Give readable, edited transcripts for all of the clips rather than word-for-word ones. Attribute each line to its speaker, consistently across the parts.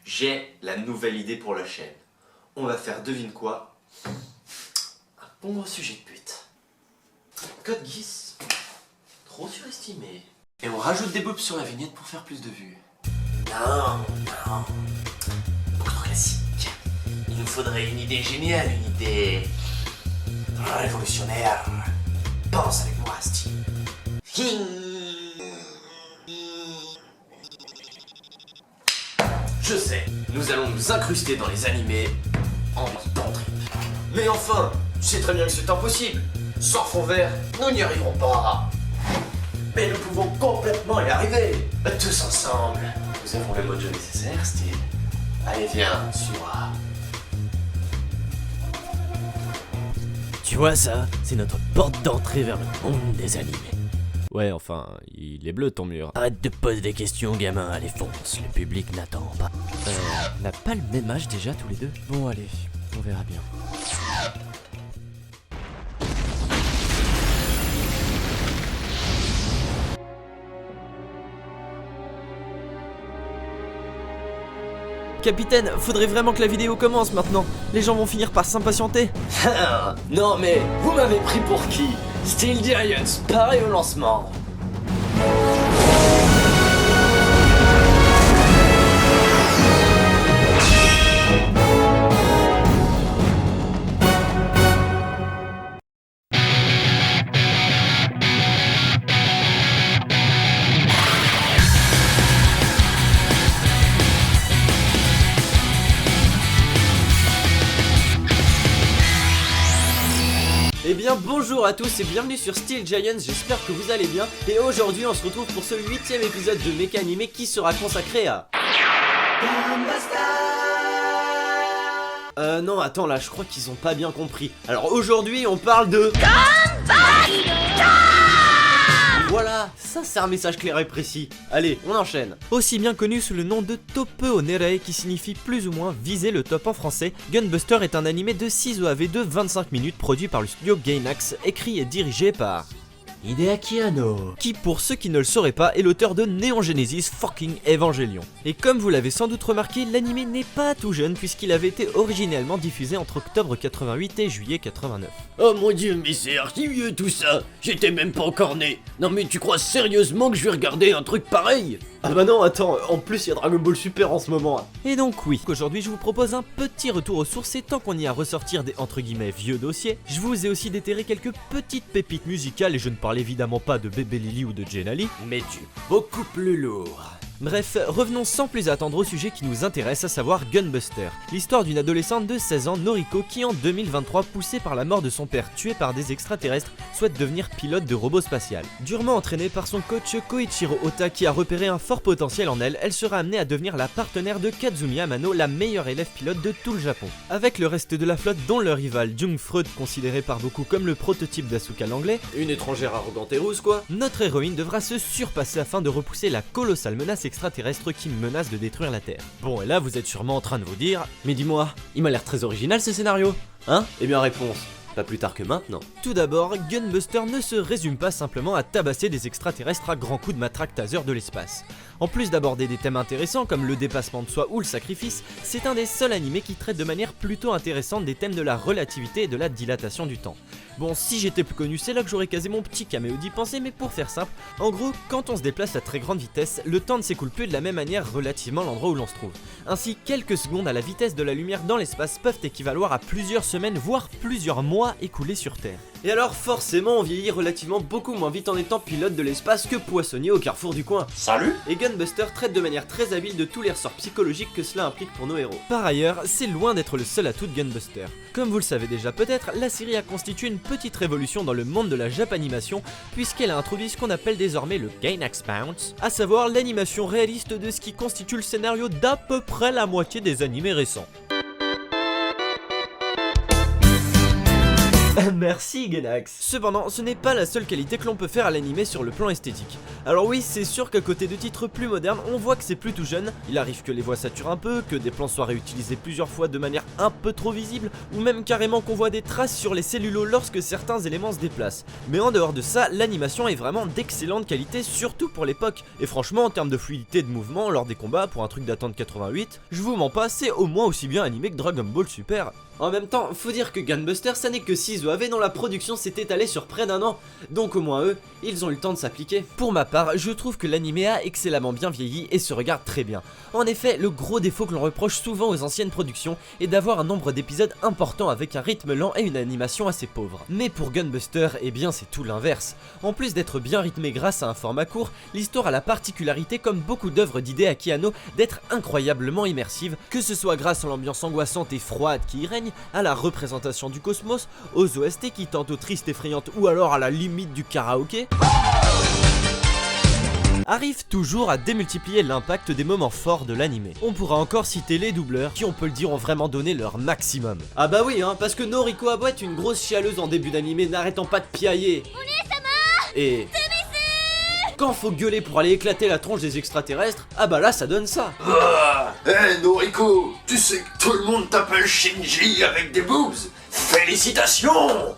Speaker 1: J'ai la nouvelle idée pour la chaîne. On va faire devine quoi? Un bon gros sujet de pute. Code Geass, trop surestimé. Et on rajoute des boobs sur la vignette pour faire plus de vues. Non, non. Beaucoup trop classique. Il nous faudrait une idée géniale, une idée révolutionnaire. Pense avec moi, Steve. Je sais, nous allons nous incruster dans les animés en bande trip. Mais enfin, tu sais très bien que c'est impossible. Sans fond vert, nous n'y arriverons pas. Mais nous pouvons complètement y arriver. Tous ensemble. Nous avons le mojo nécessaire, Steve. Allez, viens, suis-moi.
Speaker 2: Tu vois ça, c'est notre porte d'entrée vers le monde des animés.
Speaker 3: Ouais, enfin, il est bleu ton mur.
Speaker 2: Arrête de poser des questions, gamin, allez fonce, le public n'attend pas.
Speaker 3: On n'a pas le même âge déjà tous les deux? Bon allez, on verra bien.
Speaker 2: Capitaine, faudrait vraiment que la vidéo commence maintenant. Les gens vont finir par s'impatienter.
Speaker 1: Non mais, vous m'avez pris pour qui? Steel Giants, pareil au lancement.
Speaker 2: Eh bien bonjour à tous et bienvenue sur Steel Giants, j'espère que vous allez bien. Et aujourd'hui on se retrouve pour ce 8ème épisode de Mecha Animé qui sera consacré à... non attends là, je crois qu'ils ont pas bien compris. Alors aujourd'hui on parle de... Voilà, ça c'est un message clair et précis. Allez, on enchaîne. Aussi bien connu sous le nom de Tope o Nerei, qui signifie plus ou moins viser le top en français, Gunbuster est un animé de 6 OAV de 25 minutes produit par le studio Gainax, écrit et dirigé par... Hideaki Anno, qui pour ceux qui ne le sauraient pas est l'auteur de Neon Genesis fucking Evangelion. Et comme vous l'avez sans doute remarqué, l'animé n'est pas tout jeune puisqu'il avait été originellement diffusé entre octobre 88 et juillet 89.
Speaker 4: Oh mon dieu, mais c'est archi vieux tout ça. J'étais même pas encore né. Non mais tu crois sérieusement que je vais regarder un truc pareil?
Speaker 2: Ah bah non, attends, en plus il y a Dragon Ball Super en ce moment. Et donc oui, aujourd'hui je vous propose un petit retour aux sources et tant qu'on y a à ressortir des entre guillemets vieux dossiers, je vous ai aussi déterré quelques petites pépites musicales et je ne parle évidemment pas de Bébé Lily ou de Jenali, mais du beaucoup plus lourd. Bref, revenons sans plus attendre au sujet qui nous intéresse, à savoir Gunbuster, l'histoire d'une adolescente de 16 ans, Noriko, qui en 2023, poussée par la mort de son père tué par des extraterrestres, souhaite devenir pilote de robot spatial. Durement entraînée par son coach Koichiro Ota qui a repéré un fort potentiel en elle, elle sera amenée à devenir la partenaire de Kazumi Amano, la meilleure élève pilote de tout le Japon. Avec le reste de la flotte dont le rival Jung Freud, considéré par beaucoup comme le prototype d'Asuka l'anglais, une étrangère arrogante et rousse quoi, notre héroïne devra se surpasser afin de repousser la colossale menace extraterrestre qui menace de détruire la Terre. Bon, et là vous êtes sûrement en train de vous dire, mais dis-moi, il m'a l'air très original ce scénario, hein? Eh bien réponse, pas plus tard que maintenant. Tout d'abord, Gunbuster ne se résume pas simplement à tabasser des extraterrestres à grands coups de matraque taser de l'espace. En plus d'aborder des thèmes intéressants comme le dépassement de soi ou le sacrifice, c'est un des seuls animés qui traite de manière plutôt intéressante des thèmes de la relativité et de la dilatation du temps. Bon, si j'étais plus connu, c'est là que j'aurais casé mon petit caméo d'y penser, mais pour faire simple, en gros, quand on se déplace à très grande vitesse, le temps ne s'écoule plus de la même manière relativement à l'endroit où l'on se trouve. Ainsi, quelques secondes à la vitesse de la lumière dans l'espace peuvent équivaloir à plusieurs semaines, voire plusieurs mois écoulés sur Terre. Et alors forcément, on vieillit relativement beaucoup moins vite en étant pilote de l'espace que poissonnier au carrefour du coin.
Speaker 1: Salut.
Speaker 2: Et Gunbuster traite de manière très habile de tous les ressorts psychologiques que cela implique pour nos héros. Par ailleurs, c'est loin d'être le seul atout de Gunbuster. Comme vous le savez déjà peut-être, la série a constitué une petite révolution dans le monde de la Japanimation, puisqu'elle a introduit ce qu'on appelle désormais le Gainax Bounce, à savoir l'animation réaliste de ce qui constitue le scénario d'à peu près la moitié des animés récents. Merci Genax. Cependant, ce n'est pas la seule qualité que l'on peut faire à l'anime sur le plan esthétique. Alors oui, c'est sûr qu'à côté de titres plus modernes, on voit que c'est plus tout jeune. Il arrive que les voix saturent un peu, que des plans soient réutilisés plusieurs fois de manière un peu trop visible, ou même carrément qu'on voit des traces sur les cellulos lorsque certains éléments se déplacent. Mais en dehors de ça, l'animation est vraiment d'excellente qualité, surtout pour l'époque. Et franchement, en termes de fluidité de mouvement lors des combats, pour un truc datant de 88, je vous mens pas, c'est au moins aussi bien animé que Dragon Ball Super. En même temps, faut dire que Gunbuster, ça n'est que 6 OAV dont la production s'est étalée sur près d'1 an, donc au moins eux, ils ont eu le temps de s'appliquer. Pour ma part, je trouve que l'anime a excellemment bien vieilli et se regarde très bien. En effet, le gros défaut que l'on reproche souvent aux anciennes productions est d'avoir un nombre d'épisodes important avec un rythme lent et une animation assez pauvre. Mais pour Gunbuster, eh bien c'est tout l'inverse. En plus d'être bien rythmé grâce à un format court, l'histoire a la particularité, comme beaucoup d'œuvres d'Hideaki Anno, d'être incroyablement immersive, que ce soit grâce à l'ambiance angoissante et froide qui y règne, à la représentation du cosmos, aux OST qui tantôt tristes, effrayantes ou alors à la limite du karaoké, arrive toujours à démultiplier l'impact des moments forts de l'anime. On pourra encore citer les doubleurs qui, on peut le dire, ont vraiment donné leur maximum. Ah bah oui, parce que Noriko Abo est une grosse chialeuse en début d'anime, n'arrêtant pas de piailler. Et quand faut gueuler pour aller éclater la tronche des extraterrestres, ah bah là ça donne ça.
Speaker 5: Hé Noriko, tu sais que tout le monde t'appelle Shinji avec des boobs. Félicitations!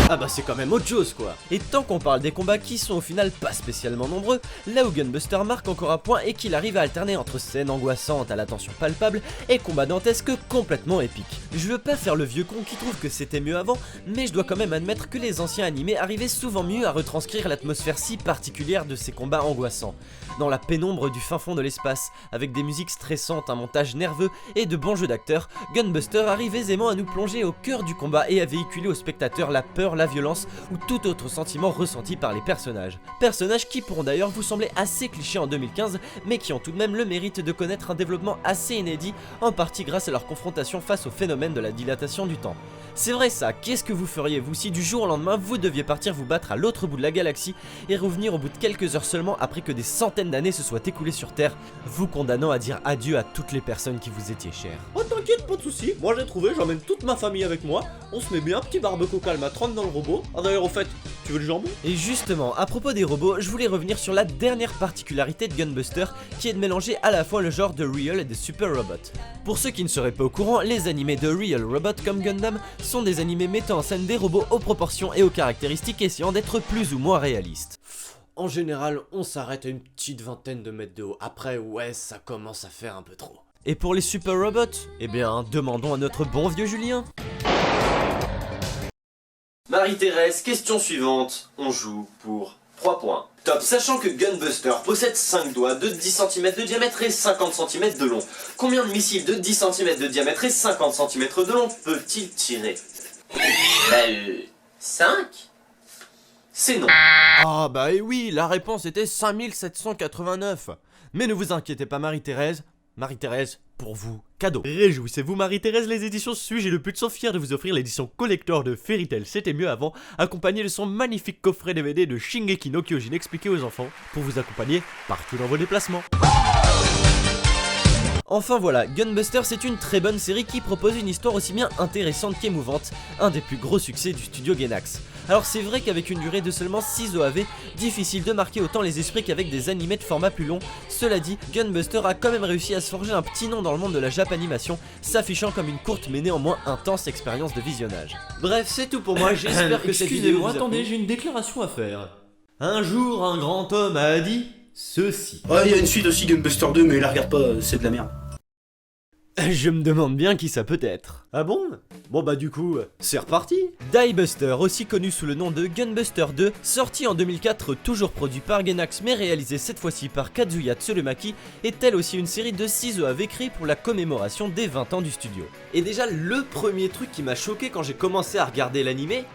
Speaker 2: Ah bah c'est quand même autre chose quoi. Et tant qu'on parle des combats qui sont au final pas spécialement nombreux, là où Gunbuster marque encore un point et qu'il arrive à alterner entre scènes angoissantes à la tension palpable et combats dantesques complètement épiques. Je veux pas faire le vieux con qui trouve que c'était mieux avant, mais je dois quand même admettre que les anciens animés arrivaient souvent mieux à retranscrire l'atmosphère si particulière de ces combats angoissants. Dans la pénombre du fin fond de l'espace, avec des musiques stressantes, un montage nerveux et de bons jeux d'acteurs, Gunbuster arrive aisément à nous plonger au cœur du combat et à véhiculer au spectateur la peur, la violence ou tout autre sentiment ressenti par les personnages. Personnages qui pourront d'ailleurs vous sembler assez clichés en 2015, mais qui ont tout de même le mérite de connaître un développement assez inédit, en partie grâce à leur confrontation face au phénomène de la dilatation du temps. C'est vrai ça, qu'est-ce que vous feriez vous si du jour au lendemain vous deviez partir vous battre à l'autre bout de la galaxie et revenir au bout de quelques heures seulement après que des centaines d'années se soient écoulées sur Terre, vous condamnant à dire adieu à toutes les personnes qui vous étiez chères?
Speaker 6: Oh t'inquiète, pas de soucis, moi j'ai trouvé, j'emmène toute ma famille avec moi, on se met bien, petit barbecue calme à 30 dans le robot. Ah d'ailleurs au fait, tu veux du jambon?
Speaker 2: Et justement, à propos des robots, je voulais revenir sur la dernière particularité de Gunbuster, qui est de mélanger à la fois le genre de Real et de Super Robot. Pour ceux qui ne seraient pas au courant, les animés de Real Robot comme Gundam sont des animés mettant en scène des robots aux proportions et aux caractéristiques essayant d'être plus ou moins réalistes.
Speaker 6: En général, on s'arrête à une petite vingtaine de mètres de haut, après ouais, ça commence à faire un peu trop.
Speaker 2: Et pour les Super Robots, eh bien, demandons à notre bon vieux Julien.
Speaker 1: Marie-Thérèse, question suivante. On joue pour 3 points. Top, sachant que Gunbuster possède 5 doigts de 10 cm de diamètre et 50 cm de long, combien de missiles de 10 cm de diamètre et 50 cm de long peuvent-ils tirer? 5? C'est non.
Speaker 2: Ah bah et oui, la réponse était 5789. Mais ne vous inquiétez pas Marie-Thérèse, pour vous, cadeau. Réjouissez-vous Marie-Thérèse, les éditions Suis-je et le Put sont fiers de vous offrir l'édition collector de Fairy Tail C'était mieux avant, accompagnée de son magnifique coffret DVD de Shingeki no Kyojin expliqué aux enfants, pour vous accompagner partout dans vos déplacements. Enfin voilà, Gunbuster c'est une très bonne série qui propose une histoire aussi bien intéressante qu'émouvante, un des plus gros succès du studio Gainax. Alors c'est vrai qu'avec une durée de seulement 6 OAV, difficile de marquer autant les esprits qu'avec des animés de format plus long, cela dit, Gunbuster a quand même réussi à se forger un petit nom dans le monde de la Japanimation, s'affichant comme une courte mais néanmoins intense expérience de visionnage. Bref, c'est tout pour moi, j'espère que cette vidéo vous a plu.
Speaker 6: Attendez, j'ai une déclaration à faire. Un jour, un grand homme a dit ceci.
Speaker 7: Ouais, il y a une suite aussi Gunbuster 2, mais la regarde pas, c'est de la merde.
Speaker 2: Je me demande bien qui ça peut être.
Speaker 6: Ah bon? Bon bah du coup, c'est reparti.
Speaker 2: Diebuster, aussi connu sous le nom de Gunbuster 2, sorti en 2004, toujours produit par Gainax mais réalisé cette fois-ci par Kazuya Tsurumaki, est elle aussi une série de 6 OAV créés pour la commémoration des 20 ans du studio. Et déjà le premier truc qui m'a choqué quand j'ai commencé à regarder l'animé,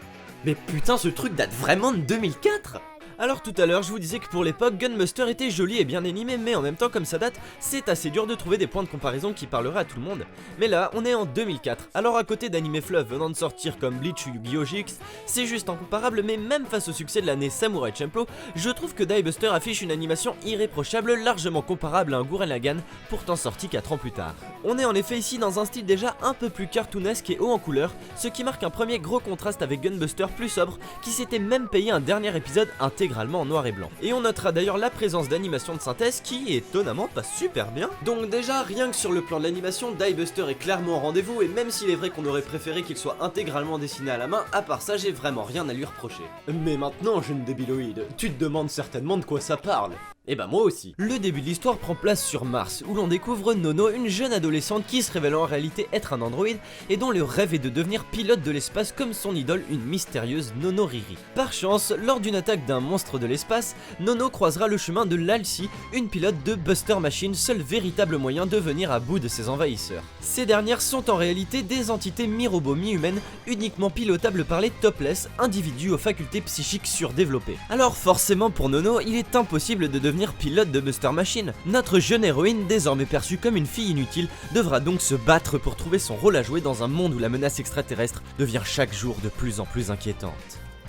Speaker 2: mais putain ce truc date vraiment de 2004. Alors tout à l'heure je vous disais que pour l'époque Gunbuster était joli et bien animé, mais en même temps comme ça date, c'est assez dur de trouver des points de comparaison qui parleraient à tout le monde. Mais là on est en 2004, alors à côté d'anime fleuve venant de sortir comme Bleach ou Yu-Gi-Oh! GX, c'est juste incomparable, mais même face au succès de l'année Samurai Champloo, je trouve que Die-Buster affiche une animation irréprochable, largement comparable à un Gurren Lagann, pourtant sorti 4 ans plus tard. On est en effet ici dans un style déjà un peu plus cartoonesque et haut en couleur, ce qui marque un premier gros contraste avec Gunbuster plus sobre, qui s'était même payé un dernier épisode intégralement en noir et blanc. Et on notera d'ailleurs la présence d'animation de synthèse qui, étonnamment, passe super bien. Donc déjà, rien que sur le plan de l'animation, Die-Buster est clairement au rendez-vous, et même s'il est vrai qu'on aurait préféré qu'il soit intégralement dessiné à la main, à part ça, j'ai vraiment rien à lui reprocher.
Speaker 6: Mais maintenant, jeune débiloïde, tu te demandes certainement de quoi ça parle.
Speaker 2: Et bah moi aussi. Le début de l'histoire prend place sur Mars, où l'on découvre Nono, une jeune adolescente qui se révèle en réalité être un androïde et dont le rêve est de devenir pilote de l'espace comme son idole, une mystérieuse Nono Riri. Par chance, lors d'une attaque d'un monstre de l'espace, Nono croisera le chemin de Lalcy, une pilote de Buster Machine, seul véritable moyen de venir à bout de ses envahisseurs. Ces dernières sont en réalité des entités mi-robots mi-humaines, uniquement pilotables par les Topless, individus aux facultés psychiques surdéveloppées. Alors forcément pour Nono, il est impossible de devenir pilote de Buster Machine. Notre jeune héroïne, désormais perçue comme une fille inutile, devra donc se battre pour trouver son rôle à jouer dans un monde où la menace extraterrestre devient chaque jour de plus en plus inquiétante.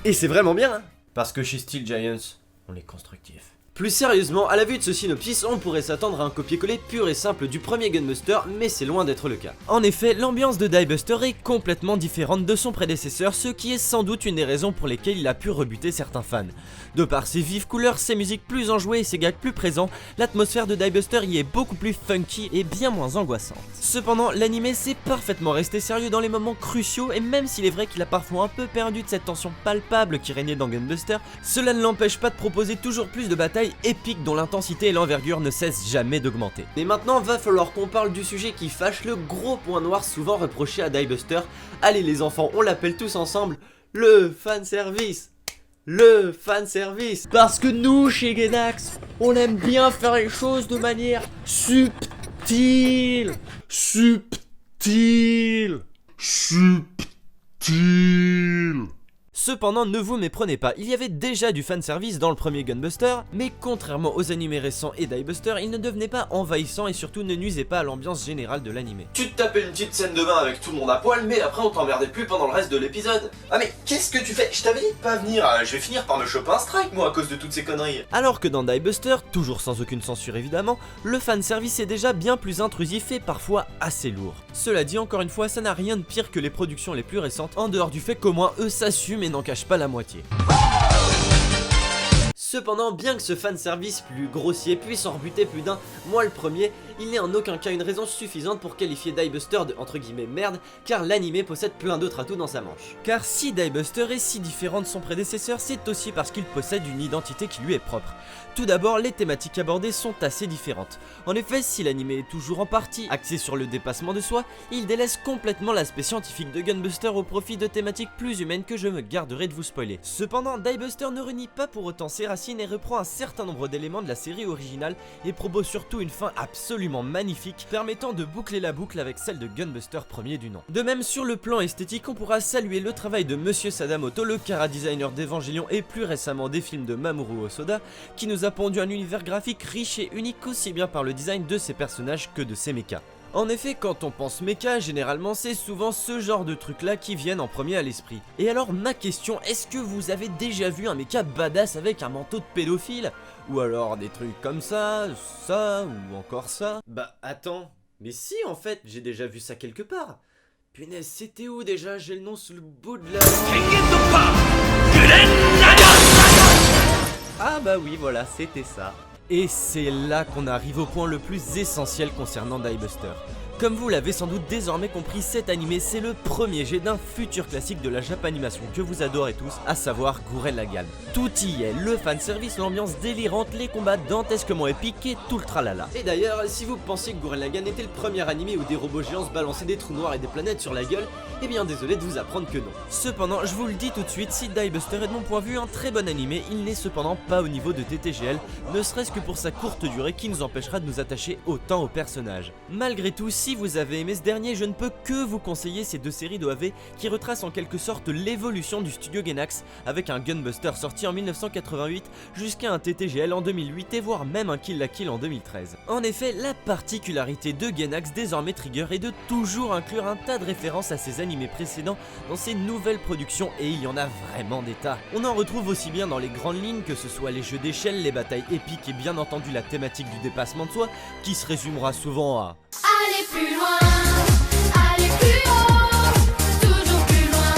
Speaker 6: Et c'est vraiment bien, hein, parce que chez Steel Giants, on est constructif.
Speaker 2: Plus sérieusement, à la vue de ce synopsis, on pourrait s'attendre à un copier-coller pur et simple du premier Gunbuster, mais c'est loin d'être le cas. En effet, l'ambiance de Die-Buster est complètement différente de son prédécesseur, ce qui est sans doute une des raisons pour lesquelles il a pu rebuter certains fans. De par ses vives couleurs, ses musiques plus enjouées et ses gags plus présents, l'atmosphère de Die-Buster y est beaucoup plus funky et bien moins angoissante. Cependant, l'anime s'est parfaitement resté sérieux dans les moments cruciaux, et même s'il est vrai qu'il a parfois un peu perdu de cette tension palpable qui régnait dans Gunbuster, cela ne l'empêche pas de proposer toujours plus de batailles épiques dont l'intensité et l'envergure ne cessent jamais d'augmenter. Mais maintenant, va falloir qu'on parle du sujet qui fâche, le gros point noir souvent reproché à Die-Buster. Allez les enfants, on l'appelle tous ensemble le fanservice. Le fanservice.
Speaker 3: Parce que nous, chez Gainax, on aime bien faire les choses de manière subtile. Subtile.
Speaker 2: Cependant, ne vous méprenez pas, il y avait déjà du fanservice dans le premier Gunbuster, mais contrairement aux animés récents et Die-Buster, il ne devenait pas envahissant et surtout ne nuisait pas à l'ambiance générale de l'anime.
Speaker 1: Tu te tapais une petite scène de bain avec tout le monde à poil, mais après on t'emmerdait plus pendant le reste de l'épisode. Ah mais qu'est-ce que tu fais? Je t'avais dit de pas venir, je vais finir par me choper un strike moi à cause de toutes ces conneries.
Speaker 2: Alors que dans Die-Buster, toujours sans aucune censure évidemment, le fanservice est déjà bien plus intrusif et parfois assez lourd. Cela dit, encore une fois, ça n'a rien de pire que les productions les plus récentes, en dehors du fait qu'au moins eux s'assument et n'en cachent pas la moitié. Cependant, bien que ce fanservice plus grossier puisse en rebuter plus d'un, moi le premier, il n'est en aucun cas une raison suffisante pour qualifier Die-Buster de entre guillemets merde, car l'anime possède plein d'autres atouts dans sa manche. Car si Die-Buster est si différent de son prédécesseur, c'est aussi parce qu'il possède une identité qui lui est propre. Tout d'abord, les thématiques abordées sont assez différentes. En effet, si l'anime est toujours en partie axé sur le dépassement de soi, il délaisse complètement l'aspect scientifique de Gunbuster au profit de thématiques plus humaines que je me garderai de vous spoiler. Cependant, Die-Buster ne renie pas pour autant ses racines et reprend un certain nombre d'éléments de la série originale et propose surtout une fin absolument magnifique, permettant de boucler la boucle avec celle de Gunbuster premier du nom. De même, sur le plan esthétique, on pourra saluer le travail de Monsieur Sadamoto, le chara-designer d'Evangelion et plus récemment des films de Mamoru Hosoda, qui nous a pondu un univers graphique riche et unique aussi bien par le design de ses personnages que de ses mechas. En effet, quand on pense mecha, généralement c'est souvent ce genre de trucs là qui viennent en premier à l'esprit. Et alors ma question, est-ce que vous avez déjà vu un mecha badass avec un manteau de pédophile? Ou alors des trucs comme ça, ou encore ça? Bah attends, mais si en fait, j'ai déjà vu ça quelque part. Punaise, c'était où déjà? J'ai le nom sous le bout de la... Ah bah oui, voilà, c'était ça. Et c'est là qu'on arrive au point le plus essentiel concernant Die-Buster. Comme vous l'avez sans doute désormais compris, cet animé c'est le premier jet d'un futur classique de la Japanimation que vous adorez tous, à savoir Gurren Lagann. Tout y est, le fanservice, l'ambiance délirante, les combats dantesquement épiques et tout le tralala. Et d'ailleurs, si vous pensiez que Gurren Lagann était le premier animé où des robots géants se balançaient des trous noirs et des planètes sur la gueule, eh bien désolé de vous apprendre que non. Cependant, je vous le dis tout de suite, si Die-Buster est de mon point de vue un très bon animé, il n'est cependant pas au niveau de TTGL, ne serait-ce que pour sa courte durée qui nous empêchera de nous attacher autant aux personnages. Malgré tout, si Si vous avez aimé ce dernier, je ne peux que vous conseiller ces deux séries d'OAV qui retracent en quelque sorte l'évolution du studio Gainax avec un Gunbuster sorti en 1988 jusqu'à un TTGL en 2008 et voire même un Kill la Kill en 2013. En effet, la particularité de Gainax, désormais Trigger, est de toujours inclure un tas de références à ses animés précédents dans ses nouvelles productions, et il y en a vraiment des tas. On en retrouve aussi bien dans les grandes lignes, que ce soit les jeux d'échelle, les batailles épiques et bien entendu la thématique du dépassement de soi, qui se résumera souvent à
Speaker 8: Allez plus loin, allez plus haut, toujours plus loin,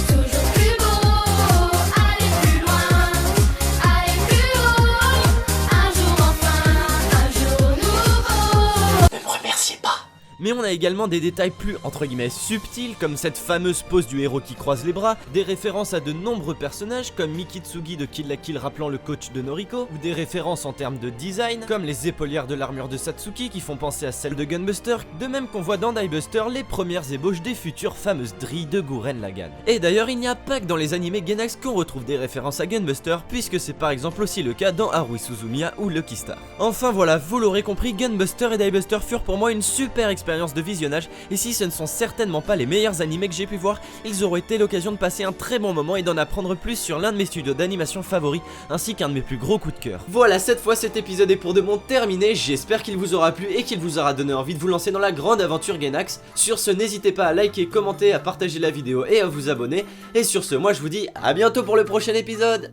Speaker 8: toujours plus beau. Allez plus loin, allez plus haut, un jour enfin, un jour nouveau.
Speaker 1: Ne me remerciez pas.
Speaker 2: Mais on a également des détails plus entre guillemets subtils, comme cette fameuse pose du héros qui croise les bras, des références à de nombreux personnages comme Mikitsugi de Kill la Kill rappelant le coach de Noriko, ou des références en termes de design, comme les épaulières de l'armure de Satsuki qui font penser à celles de Gunbuster, de même qu'on voit dans Diebuster les premières ébauches des futures fameuses drilles de Gurren Lagann. Et d'ailleurs, il n'y a pas que dans les animés Gainax qu'on retrouve des références à Gunbuster, puisque c'est par exemple aussi le cas dans Haruhi Suzumiya ou Lucky Star. Enfin voilà, vous l'aurez compris, Gunbuster et Diebuster furent pour moi une super expérience de visionnage, et si ce ne sont certainement pas les meilleurs animés que j'ai pu voir, ils auraient été l'occasion de passer un très bon moment et d'en apprendre plus sur l'un de mes studios d'animation favoris, ainsi qu'un de mes plus gros coups de cœur. Voilà, cette fois cet épisode est pour de bon terminé, j'espère qu'il vous aura plu et qu'il vous aura donné envie de vous lancer dans la grande aventure Gainax. Sur ce, n'hésitez pas à liker, commenter, à partager la vidéo et à vous abonner, et sur ce, moi je vous dis à bientôt pour le prochain épisode.